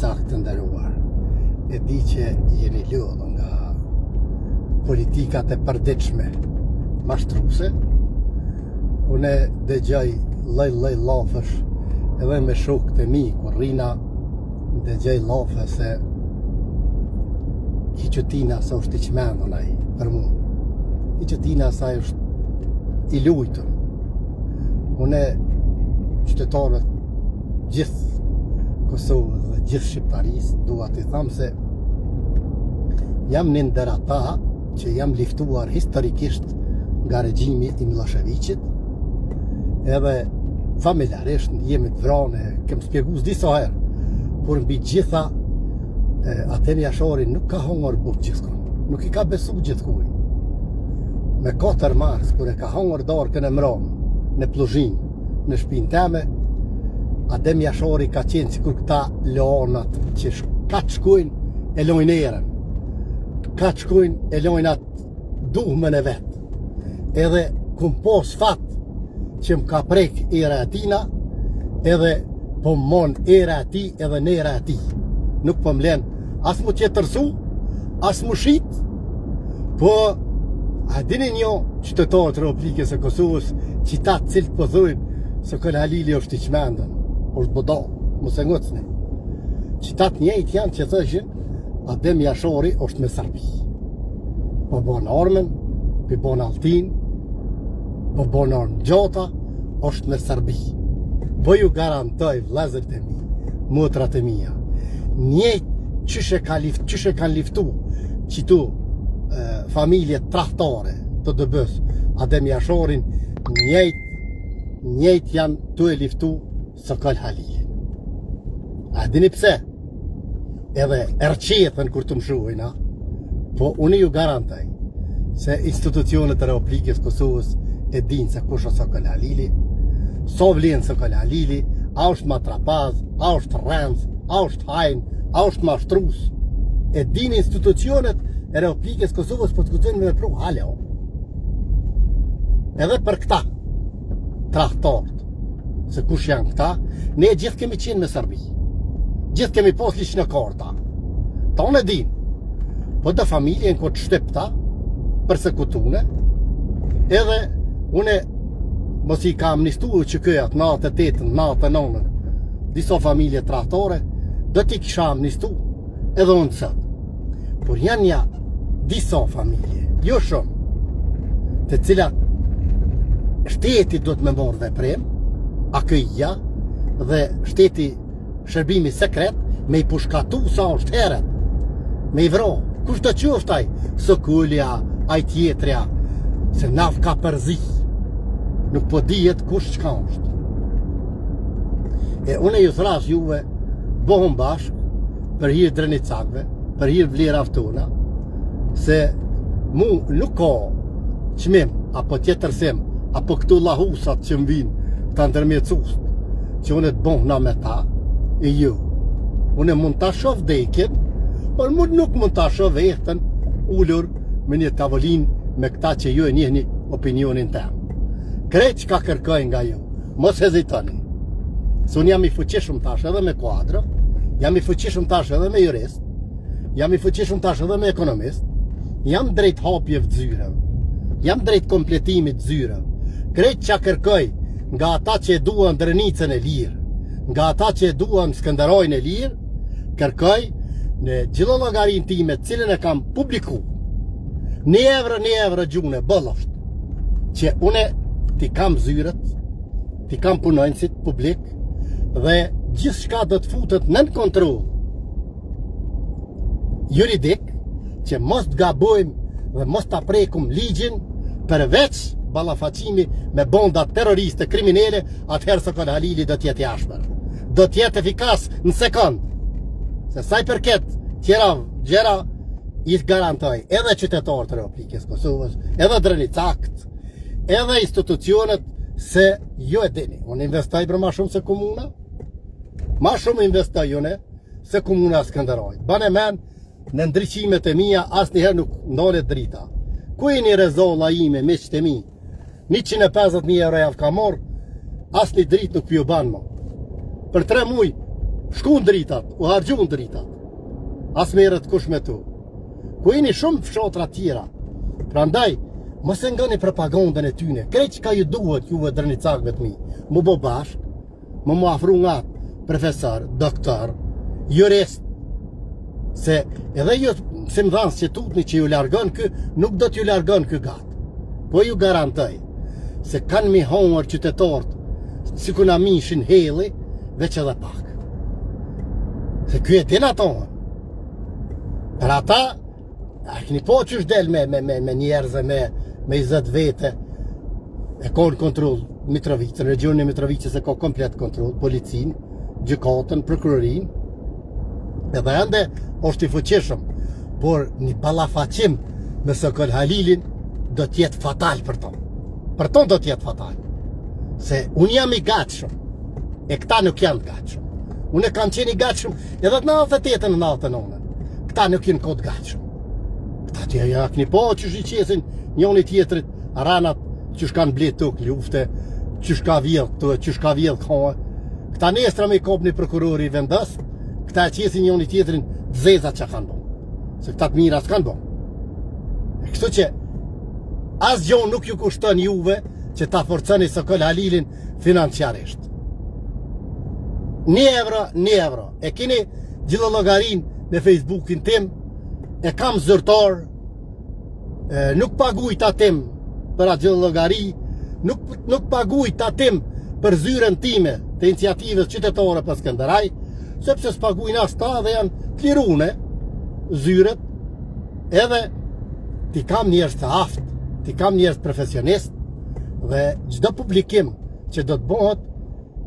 caktë të nderuar. E di që jeni lodhur nga politikat e përditshme mashtruese. Unë dëgjoj lloj llafësh edhe me shokët e mi kur rrina, dëgjoj llafe se Hiqëtina sa është i qmendon ai për mu. Hiqëtina sa është i lujtur. Unë qytetarët gjithë Kosovës dhe gjithë Shqiptarisë dua t'i them se jam një ndër ata që jam liftuar historikisht nga regjimi i Miloševićit, edhe familjarisht jemi të vrane, kem spjeguar disa herë, por mbi gjitha Atemi Jashari nuk ka hongër bukë gjithkun, nuk i ka besu gjithkuj. Me 4 mars, kur e ka hongër darkën e mramë, në Pluzhin, në shpinë teme, Atemi Jashari ka qenë sikur këta leonat që ka të shkojnë e lojnë erën, ka të shkojnë e lojnë atë duhmën e vetë. Edhe kum pos fat që më ka prek era e tina, edhe po më mon era e ti edhe nera e ti. Nuk po m'len as mu qetërsu, as mu shit, po a dini një qytetarët të Republikës e Kosovës që ta cilët po thujnë se kënë Halili është i qmendën, është bodal, mos e ngocni. Që ta të njëjt janë që thëshin Atemi Jashari është me Serbi. Po bon armen, po bon altin, po bon armë gjata, është me Serbi. Po ju garantoj vëllezërit e mi, motrat e mia, njëjt qyshe kanë liftu qitu familje trahtare të dëbës Atemi Jasharin, njëjt janë të e liftu Sokol Halilin. A dini pse? Edhe erqethen kur të më shuhojna, po unë ju garantoj se institucionet e Republikës Kosovës e dinë se kush është Sokol Halili, sa vlen Sokol Halili, a është matrapaz, a është rrendh, a është hajn, a është mashtrus. E dinë institucionet e Republikës Kosovës po të këtë me pru haleo. Edhe për këta trahtarët, se kush janë këta, ne gjithë kemi qenë me Serbi. Gjithë kemi pos liq në karta. Ta unë e dinë. Po dhe familjen këtë shtepta, persekutune, edhe une mos i ka amnistu që këjat, natë e 8, natë e 9, disa familje trahtare, do t'i kisha amnistu edhe unë sëtë. Por janë ja disa familje, jo shumë, të cilat shteti do të me morë veprem, a këja, dhe shteti shërbimi sekret, me i pushkatu sa është heret, me i vro, kush të qoftaj, Sokulja, aj tjetërja, se naf ka përzi, nuk po dijet kush qka është. E une ju thras juve, bohëm bashk, për hirë drenicakve, për hirë vlerë aftona, se mu nuk ka qmim, apo tjetërsim, apo këtu lahusat që më vinë, të ndërmjetësust, që une të bohna me ta, e ju. Une mund të shof dekin, por mund nuk mund të shof vehtën ullur me një tavolin me këta që ju e njihni opinionin tem. Krejt që ka kërkoj nga ju, mos hezitoni. Se unë jam i fuqishëm tash edhe me kuadrë, jam i fuqishëm tash edhe me jurist, jam i fuqishëm tash edhe me ekonomist, jam drejt hapje vëzyrë, jam drejt kompletimit zyre. Krejt që kërkoj nga ata që e duan Drenicën e lirë, nga ata që e duan Skënderajnë e lirë, kërkoj në gjithë llogarin time, cilën e kam publiku, një evre gjune, bëllosht, që une ti kam zyrët, ti kam punojnësit publik, dhe gjithë shka do të futet nën kontrol juridik, që mos të gabojmë dhe mos të prekum ligjin, përveç ballafaqimi me bonda terroriste, kriminele, atëherë Sokol Halili do t'jetë jashmër. Do t'jetë efikas në sekund. Se sa i përket tjera gjera, i të garantoj edhe qytetarët e Republikës Kosovës, edhe drenicakt, edhe institucionet, se jo e dini. Unë investoj për ma shumë se komuna, ma shumë investoj une se komuna Skënderaj. Bane men, në ndryqimet e mia, asë njëherë nuk ndolet drita. Ku e një rezolla ime, meqët e mi, 150.000 euro javë ka morë, asë një dritë nuk pjo banë mo. Për 3 muj, shku në dritat, u hargju në dritat. As merret kush me tu. Ku jeni shumë fshatra tjera. Prandaj, mos e ngani propagandën e tyne. Krejt që ka ju duhet juve drënicakve të mi. Mu bo bashk, mu afru nga profesor, doktor, jurist. Se edhe ju si më dhanë që tutni që ju largon kë, nuk do t'ju largon kë gatë. Po ju garantoj se kanë mi hongër qytetarët si ku na mishin heli, veç edhe pak. Se kjo e din atonë. Për ata, a këni po që është del me njerëze, me 20 vete, e konë kontrol Mitrovicën, regionin e Mitrovicës e ka komplet kontrol, policin, gjykatën, prokurorin, edhe ende është i fuqishëm, por një balafaqim me Sokol Halilin do t'jetë fatal për tonë. Për tonë do t'jetë fatal. Se unë jam i gatshëm, e këta nuk janë gatshëm. Unë e kam qenë i gatshëm edhe të 98 në 99. Këta nuk jenë kod gatshëm. Këta t'ja jakni po që shqesin njoni tjetrit, ranat që shkanë blet tuk lufte, që shka vjedh të, që shka vjedh kohë. Këta nestra me i kop një prokurori i vendas, këta e qesin njoni tjetrin dzezat që kanë bo. Se këta të mira s'kanë bo. E kështu që as gjon nuk ju kushton juve që ta forconi Sokol Halilin financiarisht. 1 euro. E kini gjithë llogarin në Facebookin tim, e kam zyrtar, nuk paguj ta tim për atë gjithë llogari, nuk paguj ta tim për zyren time të iniciativës qytetare për Skënderaj, sepse s'paguajnë as ta dhe janë klirune zyret, edhe ti kam njerëz të aftë, ti kam njerëz profesionist, dhe çdo publikim që do të bëhet,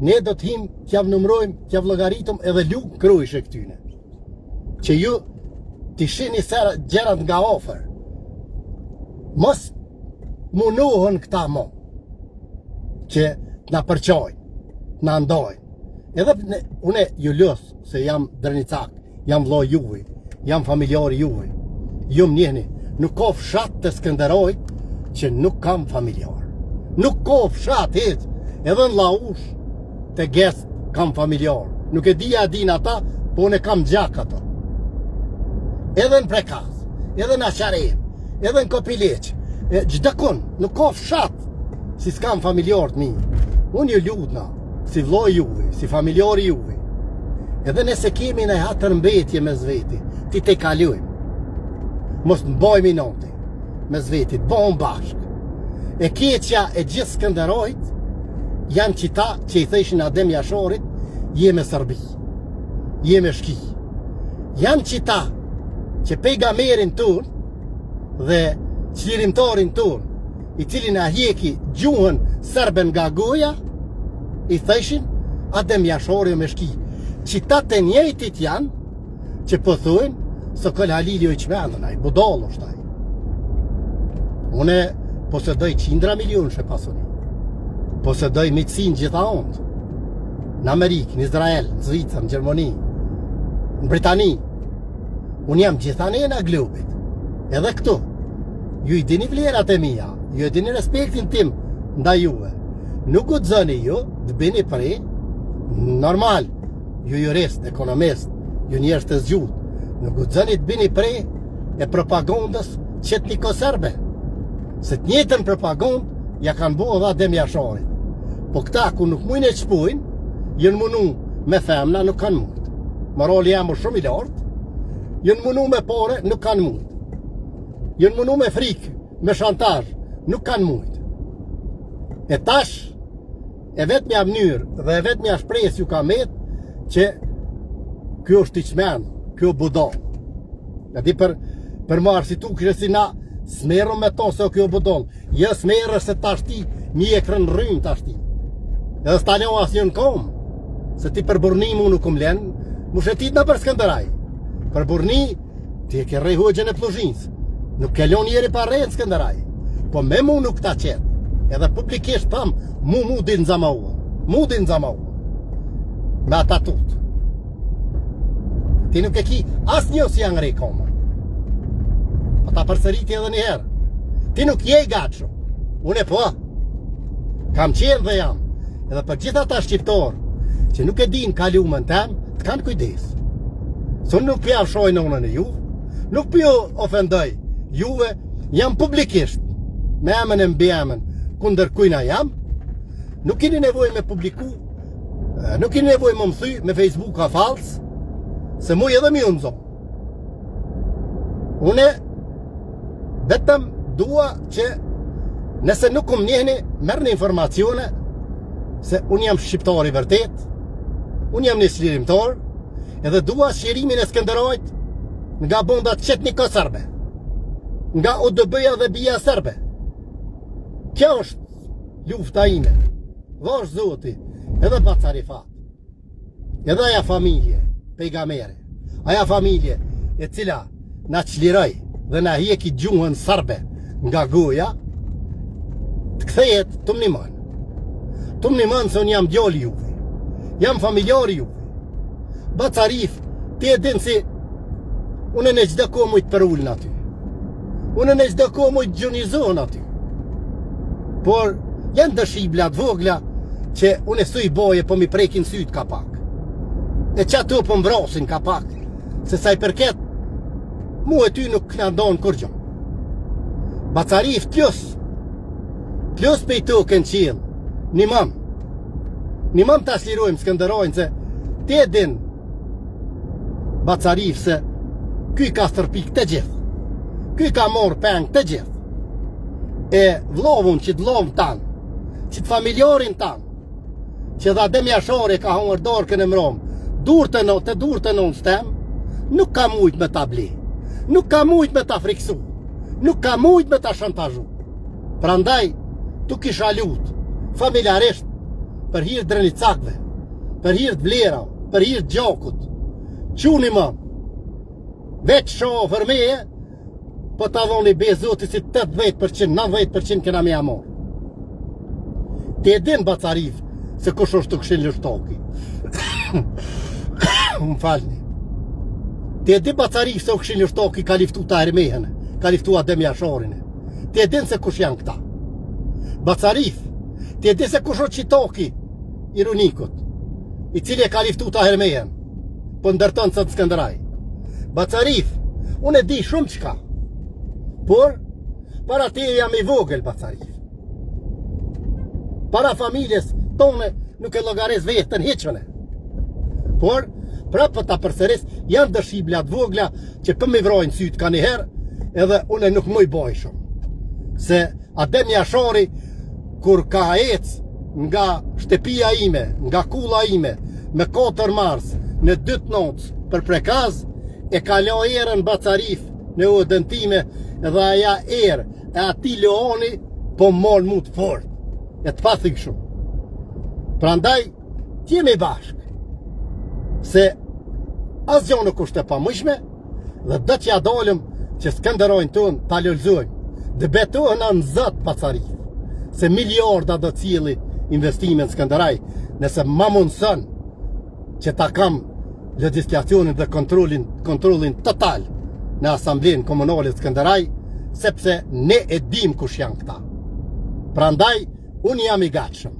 ne do të him t'ja numërojmë, t'ja llogaritëm edhe luk krujsh e këtyne. Që ju t'i shihni gjërat nga afër. Mos munohen këta mo që na përqojnë, na ndojnë. Edhe une ju lës se jam drënicak, jam vllai juve, jam familjar juve. Ju më njehni, nuk ka fshat të Skënderajt që nuk kam familjar. Nuk ka fshat hiç, edhe në Laush të Gest kam familjar. Nuk e dija din ata, po unë kam gjak ato. Edhe në Prekaz, edhe në Aqarev, edhe në Kopileq, çdo kon, nuk ka fshat si s'kam familjar të mi. Unë ju lutna, si vllai juve, si familjari juve. Edhe nëse kemi në hatër mbetje me zveti, ti te kalojmë. Mos në bojmë i noti me zveti, të bojmë bashk. E keqja e gjithë Skënderajt janë qita që i theshin Adem Jasharit, je me Serbi, je me Shki. Janë qita që pejgamberin ton dhe qlirimtarin ton, i cilin a hjeki gjuhën serben nga goja, i theshin Adem Jashari me Shki. Qitat e njëjtit janë që po thujnë Sokol Halili o i qmendën, a i budalë është ai. Une posedoj 100 milion shë pasoni. Posedoj mitësin gjitha ondë. Në Amerikë, në Izrael, në Zvicër, në Gjermani, në Britani. Unë jam gjithane në globit. Edhe këtu. Ju i dini vlerat e mija, ju i dini respektin tim nda juve. Nuk u të zëni ju, të bini prej, normal, ju jurist, ekonomist, ju njerës të zgjut, nuk u të zëni të bini prej e propagandës qetniko serbe. Se të njëtën propagandë ja kanë bo edhe Adem Jasharit. Po këta ku nuk mujnë e qpujnë, jënë munu me femna, nuk kanë mujtë. Morali jam shumë i lartë, jënë munu me pare, nuk kanë mujtë. Jënë munu me frikë, me shantaj, nuk kanë mujtë. E tash, e vetë mja mënyrë dhe e vetë mja shpresë ju ka metë që kjo është i qmenë, kjo budal. E di për marë si tu kështë si na smerëm me to se o kjo budal. Jë smerë se tashti, një e kërën rrymë tashti. Edhe s'tanjo asë një në komë. Se ti për burni mu nuk lenë, mu shetit në për Skënderaj. Për burni, ti e ke rej hoqën e Pluzhinës. Nuk ke lon njeri pa rejnë Skënderaj. Po me mu nuk ta qetë. Edhe publikisht tham, mu din zamaua. Mu din zamaua. Me ata tutë. Ti nuk e ki asë një si janë rej koma. Ata përsëriti edhe njëherë. Ti nuk je i gatshëm. Unë e po. Kam qenë dhe jam. Edhe për gjitha ta shqiptorë që nuk e din kalumën tem, të kanë kujdes. Se unë nuk pja fshoj në unën e juve, nuk pja ofendoj juve, jam publikisht, me emën e mbi emën, kundër kujna jam, nuk keni nevoj me publiku, nuk keni nevoj më mëthy me Facebook a fals, se mu edhe mi unë zonë. Une, vetëm dua që nëse nuk kum njehni, merë një informacione, se unë jam shqiptari vërtet, unë jam një shlirimtar, edhe dua shqirimin e Skënderajt nga bondat qetniko serbe, nga ODB-ja dhe bija serbe. Kjo është lufta ime, vash zoti, edhe Bacarifat, edhe aja familje, pejgamberi, aja familje e cila na qliroj dhe na hjeki gjuhën serbe nga goja, të kthejet të mnimon. Të mnimon se unë jam djali juve, jam familjari juve. Bacarif, ti e din si unë në gjdo ko mujtë për ullën aty, unë në gjdo ko mujtë gjunizon aty, por janë dëshibla të vogla që unë e suj boje po mi prekin syt ka pak, e që ato po mbrosin ka pak, se sa i përket mu e ty nuk këna ndonë kur gjo. Bacarif plus pe i token qilë, një mam të ashlirojmë Skënderajnë, se ti e din Bacarif se kuj ka stërpik të gjithë, kuj ka morë peng të gjithë, e vlovun që të vlovën tanë, që të familjarin tanë, që dha Adem Jashari ka hongër dorkën e mromë, të dur të non stem, nuk ka mujt me ta ble, nuk ka mujt me ta friksu, nuk ka mujt me ta shantazhu. Prandaj, tu kisha lut, familjarisht, për hirë Drenicakve, për hirë të vlera, për hirë të gjakut, quni më, veç shofer meje, po të dhoni bezoti si 80%, 90% këna me amor. Ti e din Bacarif, se kush është të këshin lështoki. Më falni. Ti e din Bacarif se u këshin lështoki ka liftu ta Ermehen, ka liftu Adem Jasharin. Ti e din se kush janë këta. Bacarif, ti e din se kush është qitoki ironikut, i cili e ka liftu ta Ermehen, po ndërton së të Skënderaj. Bacarif, unë e di shumë qka, por para te jam i vogël Bacarif. Para familjes tone nuk e llogares vetën heqëne. Por, prapë ta përsëris, janë dëshibla të vogla që për me vrojnë sytë ka njëherë, edhe une nuk më i boj shumë. Se Adem Jashari, kur ka ec nga shtëpia ime, nga kulla ime, me 4 mars, në 2 noc për prekaz, e ka la erën Bacarif në odën time, edhe aja erë e ati Leoni po mol mu të fort, e të pathik shumë. Prandaj, t'jemi bashk, se asgjo nuk është e pamëshme, dhe do t'ja dolëm që Skënderajnë tonë t'a lëllzojmë, dhe betohen në zëtë Bacarif, se miliarda do cili investimin Skënderaj, nëse ma mundësën që ta kam legislacionin dhe kontrolin total në Asamblenë Komunale Skënderaj, sepse ne e dim kush janë këta. Prandaj, unë jam i gatshëm.